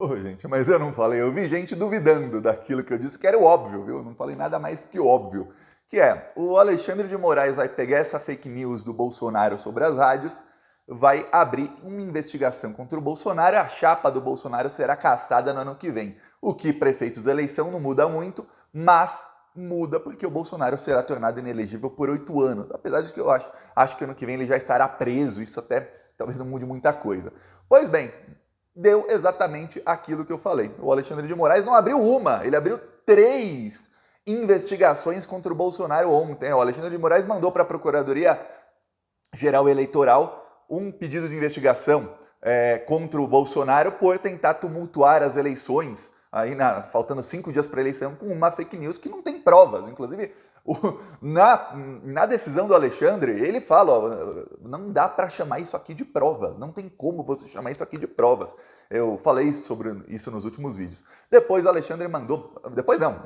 Ô, gente, mas eu não falei. Eu vi gente duvidando daquilo que eu disse, que era o óbvio, viu? Eu não falei nada mais que óbvio. Que é, o Alexandre de Moraes vai pegar essa fake news do Bolsonaro sobre as rádios, vai abrir uma investigação contra o Bolsonaro e a chapa do Bolsonaro será cassada no ano que vem. O que prefeitos da eleição não muda muito, mas muda porque o Bolsonaro será tornado inelegível por 8 anos. Apesar de que eu acho que ano que vem ele já estará preso, isso até talvez não mude muita coisa. Pois bem, deu exatamente aquilo que eu falei. O Alexandre de Moraes não abriu uma, ele abriu 3 investigações contra o Bolsonaro ontem. O Alexandre de Moraes mandou para a Procuradoria-Geral Eleitoral um pedido de investigação contra o Bolsonaro por tentar tumultuar as eleições, faltando 5 dias para a eleição, com uma fake news que não tem provas. Inclusive, na decisão do Alexandre, ele fala, ó, não dá para chamar isso aqui de provas, não tem como você chamar isso aqui de provas. Eu falei sobre isso nos últimos vídeos. Depois o Alexandre mandou, depois não,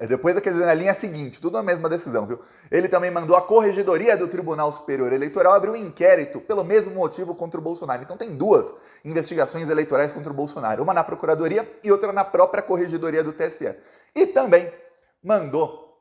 depois na linha seguinte, tudo na mesma decisão, viu? Ele também mandou a Corregedoria do Tribunal Superior Eleitoral abrir um inquérito pelo mesmo motivo contra o Bolsonaro. Então tem 2 investigações eleitorais contra o Bolsonaro, uma na Procuradoria e outra na própria Corregedoria do TSE. E também mandou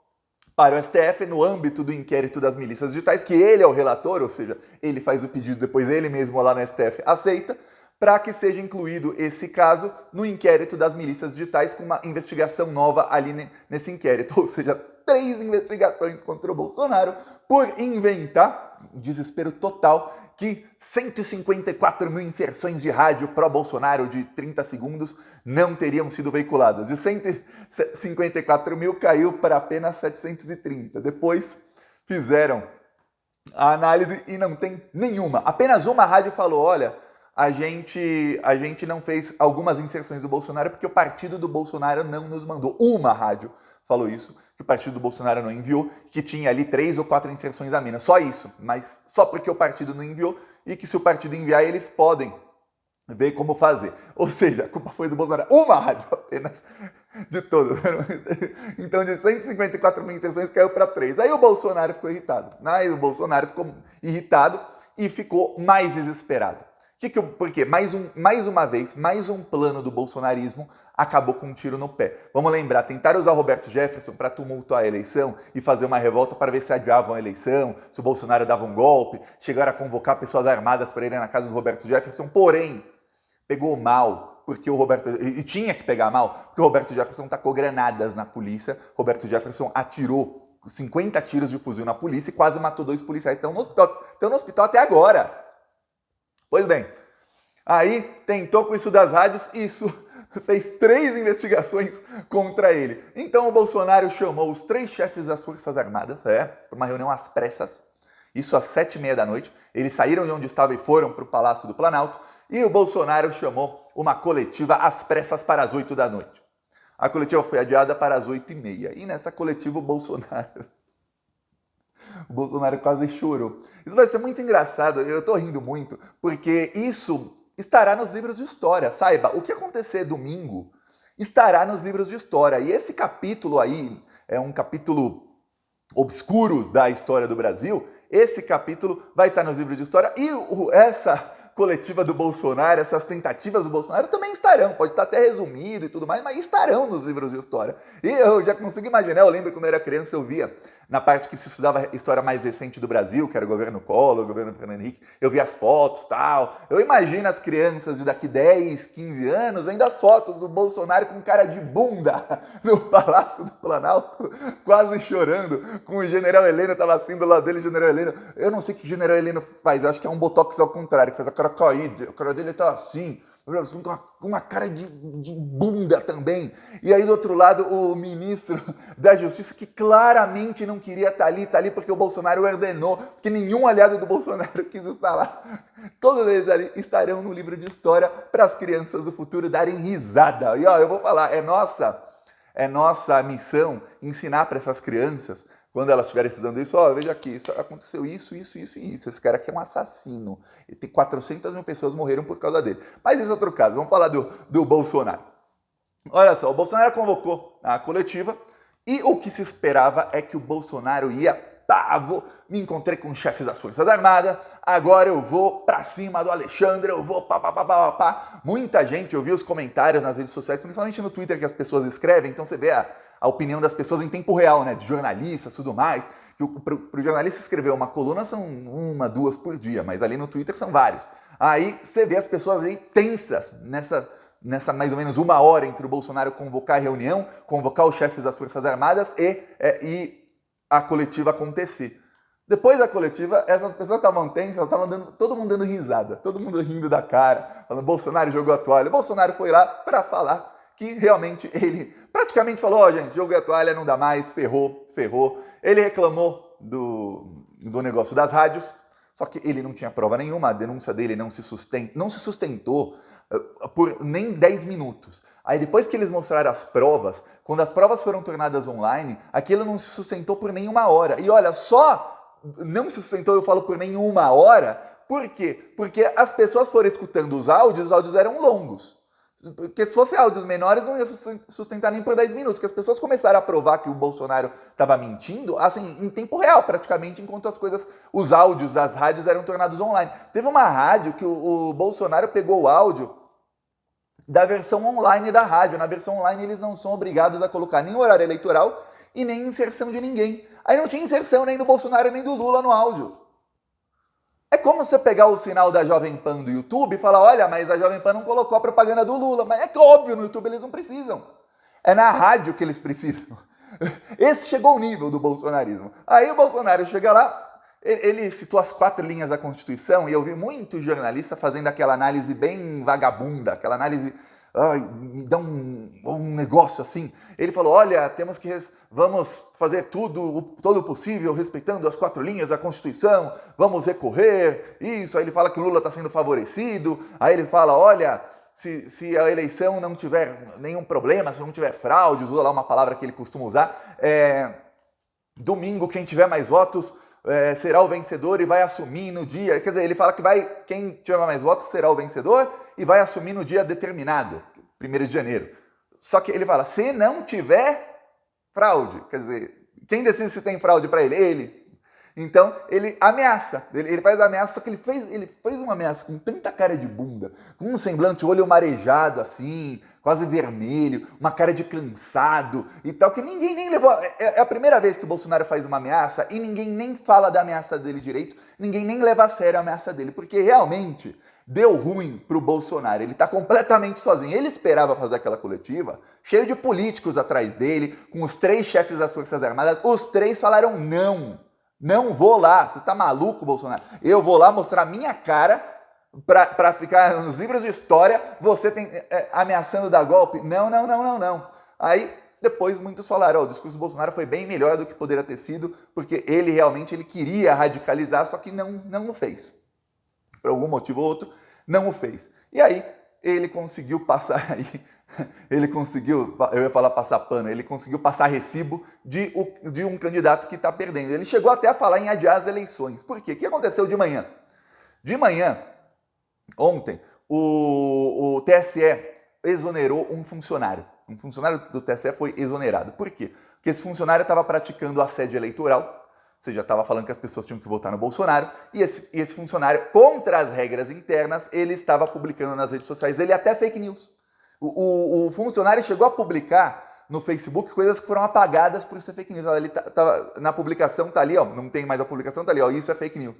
para o STF, no âmbito do inquérito das milícias digitais, que ele é o relator, ou seja, ele faz o pedido, depois ele mesmo lá no STF aceita, para que seja incluído esse caso no inquérito das milícias digitais, com uma investigação nova ali nesse inquérito. Ou seja, 3 investigações contra o Bolsonaro por inventar, desespero total, que 154 mil inserções de rádio pró-Bolsonaro de 30 segundos não teriam sido veiculadas. De 154 mil caiu para apenas 730. Depois fizeram a análise e não tem nenhuma. Apenas uma rádio falou, olha, a gente não fez algumas inserções do Bolsonaro porque o partido do Bolsonaro não nos mandou. Uma rádio falou isso, que o partido do Bolsonaro não enviou, que tinha ali 3 ou 4 inserções a menos. Só isso, mas só porque o partido não enviou e que se o partido enviar, eles podem ver como fazer. Ou seja, a culpa foi do Bolsonaro. Uma rádio apenas de todas. Então, de 154 mil inserções, caiu para 3. Aí o Bolsonaro ficou irritado. Aí o Bolsonaro ficou irritado e ficou mais desesperado. Porque mais uma vez, mais um plano do bolsonarismo acabou com um tiro no pé. Vamos lembrar, tentaram usar o Roberto Jefferson para tumultuar a eleição e fazer uma revolta para ver se adiavam a eleição, se o Bolsonaro dava um golpe, chegaram a convocar pessoas armadas para irem na casa do Roberto Jefferson, porém, pegou mal, porque o Roberto... E tinha que pegar mal, porque o Roberto Jefferson tacou granadas na polícia, Roberto Jefferson atirou 50 tiros de fuzil na polícia e quase matou 2 policiais. Estão no hospital até agora. Pois bem, aí tentou com isso das rádios e isso fez 3 investigações contra ele. Então o Bolsonaro chamou os 3 chefes das Forças Armadas, para uma reunião às pressas, isso às 7h30 da noite. Eles saíram de onde estavam e foram para o Palácio do Planalto, e o Bolsonaro chamou uma coletiva às pressas para as 8 da noite. A coletiva foi adiada para as 8h30, e nessa coletiva o Bolsonaro quase chorou. Isso vai ser muito engraçado, eu tô rindo muito, porque isso estará nos livros de história. Saiba, o que acontecer domingo estará nos livros de história. E esse capítulo aí é um capítulo obscuro da história do Brasil. Esse capítulo vai estar nos livros de história e essa coletiva do Bolsonaro, essas tentativas do Bolsonaro também estarão, pode estar até resumido e tudo mais, mas estarão nos livros de história. E eu já consigo imaginar, eu lembro quando eu era criança, eu via na parte que se estudava a história mais recente do Brasil, que era o governo Collor, o governo Fernando Henrique, eu via as fotos e tal. Eu imagino as crianças de daqui 10, 15 anos vendo as fotos do Bolsonaro com cara de bunda no Palácio do Planalto, quase chorando, com o general Heleno, estava assim do lado dele, o general Heleno. Eu não sei o que o general Heleno faz, eu acho que é um botox ao contrário, que faz a cara cair, a cara dele tá assim, com uma cara de bunda também. E aí do outro lado o ministro da Justiça, que claramente não queria estar ali porque o Bolsonaro ordenou, porque nenhum aliado do Bolsonaro quis estar lá. Todos eles ali estarão no livro de história para as crianças do futuro darem risada. E ó, eu vou falar, é nossa missão ensinar para essas crianças, quando elas estiverem estudando isso, ó, veja aqui, isso aconteceu isso. Esse cara aqui é um assassino. E tem 400 mil pessoas morreram por causa dele. Mas esse é outro caso. Vamos falar do Bolsonaro. Olha só, o Bolsonaro convocou a coletiva e o que se esperava é que o Bolsonaro ia me encontrei com os chefes das Forças Armadas, agora eu vou pra cima do Alexandre, eu vou pá. Muita gente, eu vi os comentários nas redes sociais, principalmente no Twitter que as pessoas escrevem, então você vê a opinião das pessoas em tempo real, né, de jornalistas e tudo mais. Pro jornalista escrever uma coluna são 1, 2 por dia, mas ali no Twitter são vários. Aí você vê as pessoas aí tensas nessa mais ou menos 1 hora entre o Bolsonaro convocar a reunião, convocar os chefes das Forças Armadas e a coletiva acontecer. Depois da coletiva, essas pessoas estavam tensas, estavam todo mundo dando risada, todo mundo rindo da cara, falando Bolsonaro jogou a toalha. Bolsonaro foi lá para falar que realmente ele praticamente falou, gente, jogou a toalha, não dá mais, ferrou. Ele reclamou do negócio das rádios, só que ele não tinha prova nenhuma, a denúncia dele não se sustentou por nem 10 minutos. Aí depois que eles mostraram as provas, quando as provas foram tornadas online, aquilo não se sustentou por nem 1 hora. E olha, só não se sustentou, eu falo por nem 1 hora, por quê? Porque as pessoas foram escutando os áudios eram longos. Porque se fossem áudios menores, não ia sustentar nem por 10 minutos, porque as pessoas começaram a provar que o Bolsonaro estava mentindo, assim, em tempo real, praticamente, enquanto os áudios das rádios eram tornados online. Teve uma rádio que o Bolsonaro pegou o áudio da versão online da rádio. Na versão online, eles não são obrigados a colocar nem o horário eleitoral e nem inserção de ninguém. Aí não tinha inserção nem do Bolsonaro nem do Lula no áudio. É como você pegar o sinal da Jovem Pan do YouTube e falar, olha, mas a Jovem Pan não colocou a propaganda do Lula. Mas é que óbvio, no YouTube eles não precisam. É na rádio que eles precisam. Esse chegou ao nível do bolsonarismo. Aí o Bolsonaro chega lá, ele citou as 4 linhas da Constituição, e eu vi muito jornalista fazendo aquela análise bem vagabunda, aquela análise, me dá um negócio assim. Ele falou, olha, vamos fazer todo o possível respeitando as 4 linhas da Constituição, vamos recorrer, isso. Aí ele fala que o Lula está sendo favorecido, aí ele fala, olha, se a eleição não tiver nenhum problema, se não tiver fraude, usou lá uma palavra que ele costuma usar, domingo quem tiver mais votos será o vencedor e vai assumir no dia, quer dizer, ele fala que quem tiver mais votos será o vencedor e vai assumir no dia determinado, 1º de janeiro. Só que ele fala, se não tiver fraude, quer dizer, quem decide se tem fraude para ele? Ele. Então, ele ameaça, ele faz ameaça, só que ele fez uma ameaça com tanta cara de bunda, com um semblante, o olho marejado assim, quase vermelho, uma cara de cansado e tal, que ninguém nem levou. É a primeira vez que o Bolsonaro faz uma ameaça e ninguém nem fala da ameaça dele direito, ninguém nem leva a sério a ameaça dele, porque realmente deu ruim pro Bolsonaro, ele tá completamente sozinho. Ele esperava fazer aquela coletiva, cheio de políticos atrás dele, com os 3 chefes das Forças Armadas, os 3 falaram não vou lá, você tá maluco, Bolsonaro? Eu vou lá mostrar minha cara pra ficar nos livros de história, você tem ameaçando dar golpe? Não. Aí, depois, muitos falaram, o discurso do Bolsonaro foi bem melhor do que poderia ter sido, porque ele realmente queria radicalizar, só que não o fez. Por algum motivo ou outro, não o fez. E aí, ele conseguiu passar aí, eu ia falar passar pano, ele conseguiu passar recibo de um candidato que está perdendo. Ele chegou até a falar em adiar as eleições. Por quê? O que aconteceu de manhã? De manhã, ontem, o TSE exonerou um funcionário. Um funcionário do TSE foi exonerado. Por quê? Porque esse funcionário estava praticando assédio eleitoral, ou seja, estava falando que as pessoas tinham que votar no Bolsonaro, e esse funcionário, contra as regras internas, ele estava publicando nas redes sociais dele até fake news. O funcionário chegou a publicar no Facebook coisas que foram apagadas por ser fake news. Ele na publicação tá ali, ó, não tem mais a publicação, tá ali, ó, isso é fake news.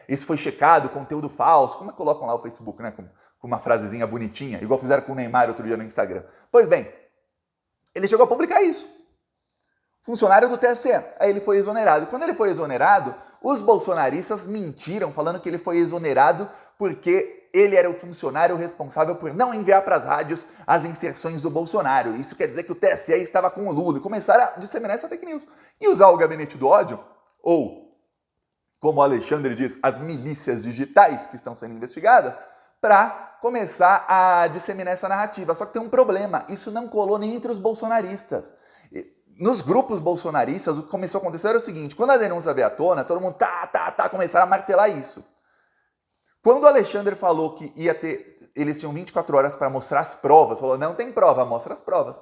Isso foi checado, conteúdo falso. Como é que colocam lá o Facebook, né? Com uma frasezinha bonitinha, igual fizeram com o Neymar outro dia no Instagram. Pois bem, ele chegou a publicar isso. Funcionário do TSE. Aí ele foi exonerado. Quando ele foi exonerado, os bolsonaristas mentiram, falando que ele foi exonerado porque ele era o funcionário responsável por não enviar para as rádios as inserções do Bolsonaro. Isso quer dizer que o TSE estava com o Lula. E começaram a disseminar essa fake news. E usar o gabinete do ódio, ou, como o Alexandre diz, as milícias digitais que estão sendo investigadas, para começar a disseminar essa narrativa. Só que tem um problema, isso não colou nem entre os bolsonaristas. Nos grupos bolsonaristas, o que começou a acontecer era o seguinte, quando a denúncia veio à tona, todo mundo começaram a martelar isso. Quando o Alexandre falou que eles tinham 24 horas para mostrar as provas, falou, não tem prova, mostra as provas.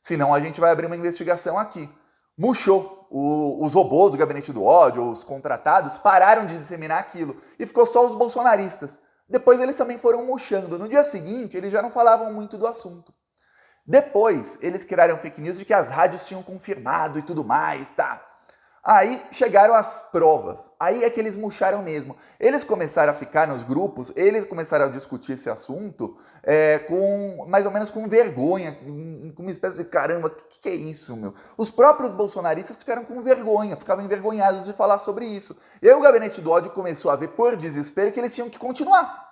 Senão a gente vai abrir uma investigação aqui. murchou. Os robôs do gabinete do ódio, os contratados, pararam de disseminar aquilo. E ficou só os bolsonaristas. Depois eles também foram murchando. No dia seguinte, eles já não falavam muito do assunto. Depois, eles criaram fake news de que as rádios tinham confirmado e tudo mais, tá? Aí chegaram as provas. Aí é que eles murcharam mesmo. Eles começaram a ficar nos grupos, eles começaram a discutir esse assunto com mais ou menos com vergonha, com uma espécie de caramba, o que é isso, meu? Os próprios bolsonaristas ficaram com vergonha, ficavam envergonhados de falar sobre isso. E aí o gabinete do ódio começou a ver por desespero que eles tinham que continuar.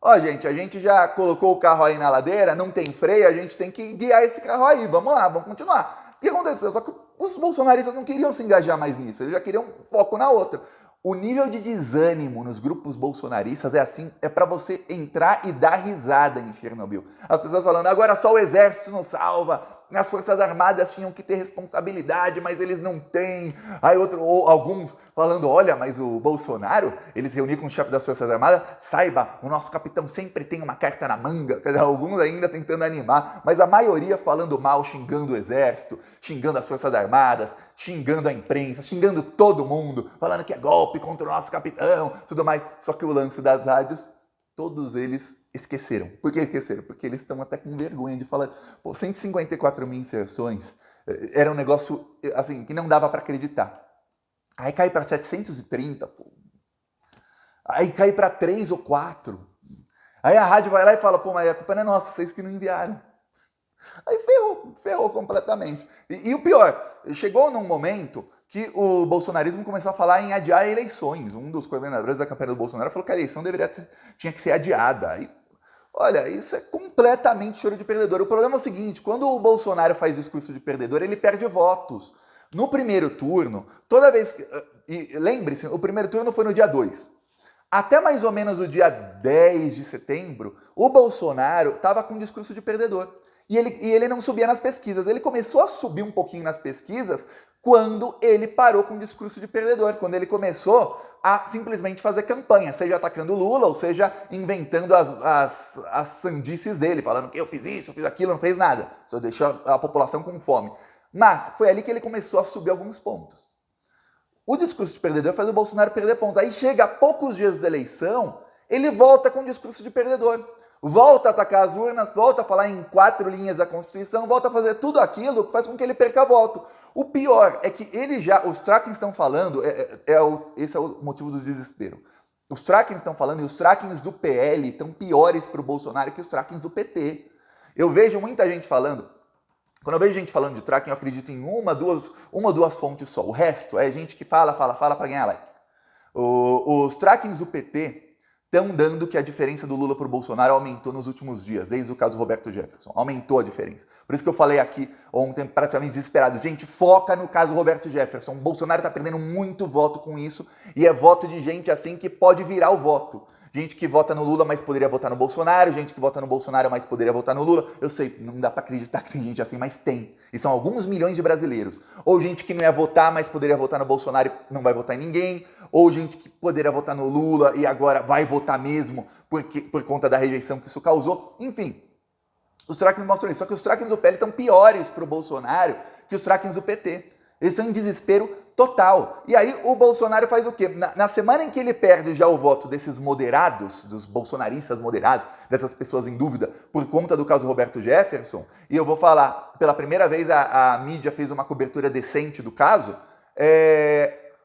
Ó, gente, a gente já colocou o carro aí na ladeira, não tem freio, a gente tem que guiar esse carro aí, vamos lá, vamos continuar. O que aconteceu? Só que os bolsonaristas não queriam se engajar mais nisso, eles já queriam foco na outra. O nível de desânimo nos grupos bolsonaristas é assim, é para você entrar e dar risada em Chernobyl. As pessoas falando, agora só o exército nos salva, as forças armadas tinham que ter responsabilidade, mas eles não têm. Aí ou alguns falando, olha, mas o Bolsonaro, eles reuniram com o chefe das forças armadas, saiba, o nosso capitão sempre tem uma carta na manga. Quer dizer, alguns ainda tentando animar, mas a maioria falando mal, xingando o exército, xingando as forças armadas, xingando a imprensa, xingando todo mundo, falando que é golpe contra o nosso capitão, tudo mais. Só que o lance das rádios, todos eles esqueceram. Por que esqueceram? Porque eles estão até com vergonha de falar. Pô, 154 mil inserções era um negócio assim que não dava para acreditar. Aí cai para 730, pô. Aí cai para 3 ou 4. Aí a rádio vai lá e fala, pô, mas a culpa não é nossa, vocês que não enviaram. Aí ferrou completamente. E o pior, chegou num momento que o bolsonarismo começou a falar em adiar eleições. Um dos coordenadores da campanha do Bolsonaro falou que a eleição tinha que ser adiada. Aí, olha, isso é completamente choro de perdedor. O problema é o seguinte, quando o Bolsonaro faz discurso de perdedor, ele perde votos. No primeiro turno, toda vez que... E lembre-se, o primeiro turno foi no dia 2. Até mais ou menos o dia 10 de setembro, o Bolsonaro estava com um discurso de perdedor. E ele não subia nas pesquisas. Ele começou a subir um pouquinho nas pesquisas quando ele parou com o discurso de perdedor. Quando ele começou a simplesmente fazer campanha, seja atacando o Lula, ou seja, inventando as sandices dele, falando que eu fiz isso, eu fiz aquilo, não fez nada. Só deixou a população com fome. Mas foi ali que ele começou a subir alguns pontos. O discurso de perdedor faz o Bolsonaro perder pontos. Aí chega a poucos dias da eleição, ele volta com o discurso de perdedor. Volta a atacar as urnas, volta a falar em 4 linhas da Constituição, volta a fazer tudo aquilo que faz com que ele perca voto. O pior é que os trackings estão falando, esse é o motivo do desespero. Os trackings estão falando e os trackings do PL estão piores para o Bolsonaro que os trackings do PT. Eu vejo muita gente falando, quando eu vejo gente falando de tracking, eu acredito em uma ou duas fontes só. O resto é gente que fala para ganhar like. Os trackings do PT estão dando que a diferença do Lula para o Bolsonaro aumentou nos últimos dias, desde o caso Roberto Jefferson. Aumentou a diferença. Por isso que eu falei aqui ontem, praticamente desesperado. Gente, foca no caso Roberto Jefferson. O Bolsonaro está perdendo muito voto com isso, e é voto de gente assim que pode virar o voto. Gente que vota no Lula, mas poderia votar no Bolsonaro. Gente que vota no Bolsonaro, mas poderia votar no Lula. Eu sei, não dá para acreditar que tem gente assim, mas tem. E são alguns milhões de brasileiros. Ou gente que não ia votar, mas poderia votar no Bolsonaro e não vai votar em ninguém. Ou gente que poderia votar no Lula e agora vai votar mesmo por conta da rejeição que isso causou. Enfim, os trackings mostram isso. Só que os trackings do PL estão piores para o Bolsonaro que os trackings do PT. Eles estão em desespero total. E aí o Bolsonaro faz o quê? Na semana em que ele perde já o voto desses moderados, dos bolsonaristas moderados, dessas pessoas em dúvida, por conta do caso Roberto Jefferson, e eu vou falar, pela primeira vez a mídia fez uma cobertura decente do caso,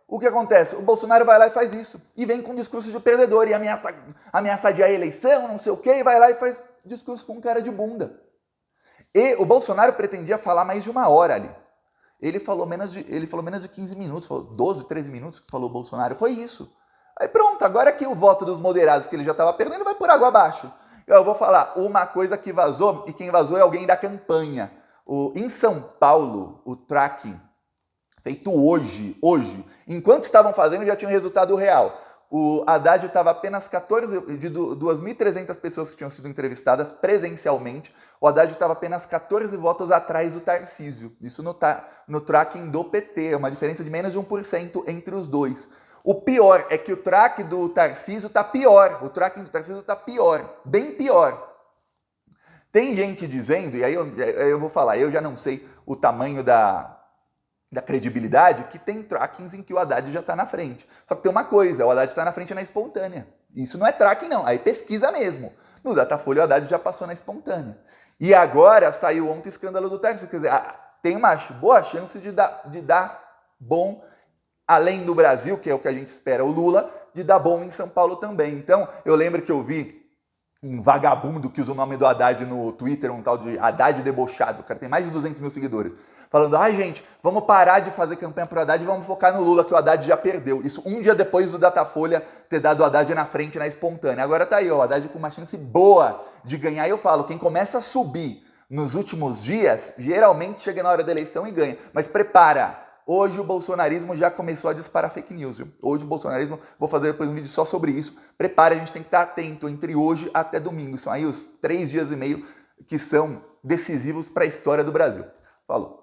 o que acontece? O Bolsonaro vai lá e faz isso. E vem com um discurso de perdedor e ameaça adiar a eleição, não sei o quê, e vai lá e faz discurso com um cara de bunda. E o Bolsonaro pretendia falar mais de 1 hora ali. Ele falou menos de 15 minutos, falou 12, 13 minutos que falou o Bolsonaro. Foi isso. Aí pronto, agora que o voto dos moderados que ele já estava perdendo vai por água abaixo. Eu vou falar uma coisa que vazou, e quem vazou é alguém da campanha. Em São Paulo, o tracking feito hoje, enquanto estavam fazendo, já tinha um resultado real. O Haddad estava apenas 14, de 2.300 pessoas que tinham sido entrevistadas presencialmente, o Haddad estava apenas 14 votos atrás do Tarcísio. Isso no tracking do PT, é uma diferença de menos de 1% entre os dois. O pior é que o track do Tarcísio está pior, o tracking do Tarcísio está pior, bem pior. Tem gente dizendo, e aí eu vou falar, eu já não sei o tamanho da credibilidade, que tem trackings em que o Haddad já está na frente. Só que tem uma coisa, o Haddad está na frente na espontânea. Isso não é tracking, não. Aí pesquisa mesmo. No Datafolha, o Haddad já passou na espontânea. E agora saiu ontem o escândalo do Texas. Quer dizer, tem uma boa chance de dar bom, além do Brasil, que é o que a gente espera, o Lula, de dar bom em São Paulo também. Então, eu lembro que eu vi um vagabundo que usa o nome do Haddad no Twitter, um tal de Haddad debochado. O cara tem mais de 200 mil seguidores. Falando, gente, vamos parar de fazer campanha pro Haddad e vamos focar no Lula, que o Haddad já perdeu. Isso um dia depois do Datafolha ter dado o Haddad na frente, na espontânea. Agora tá aí, o Haddad com uma chance boa de ganhar. E eu falo, quem começa a subir nos últimos dias, geralmente chega na hora da eleição e ganha. Mas prepara, hoje o bolsonarismo já começou a disparar fake news, viu? Hoje o bolsonarismo, vou fazer depois um vídeo só sobre isso. Prepara, a gente tem que estar atento entre hoje até domingo. São aí os 3 dias e meio que são decisivos para a história do Brasil. Falou.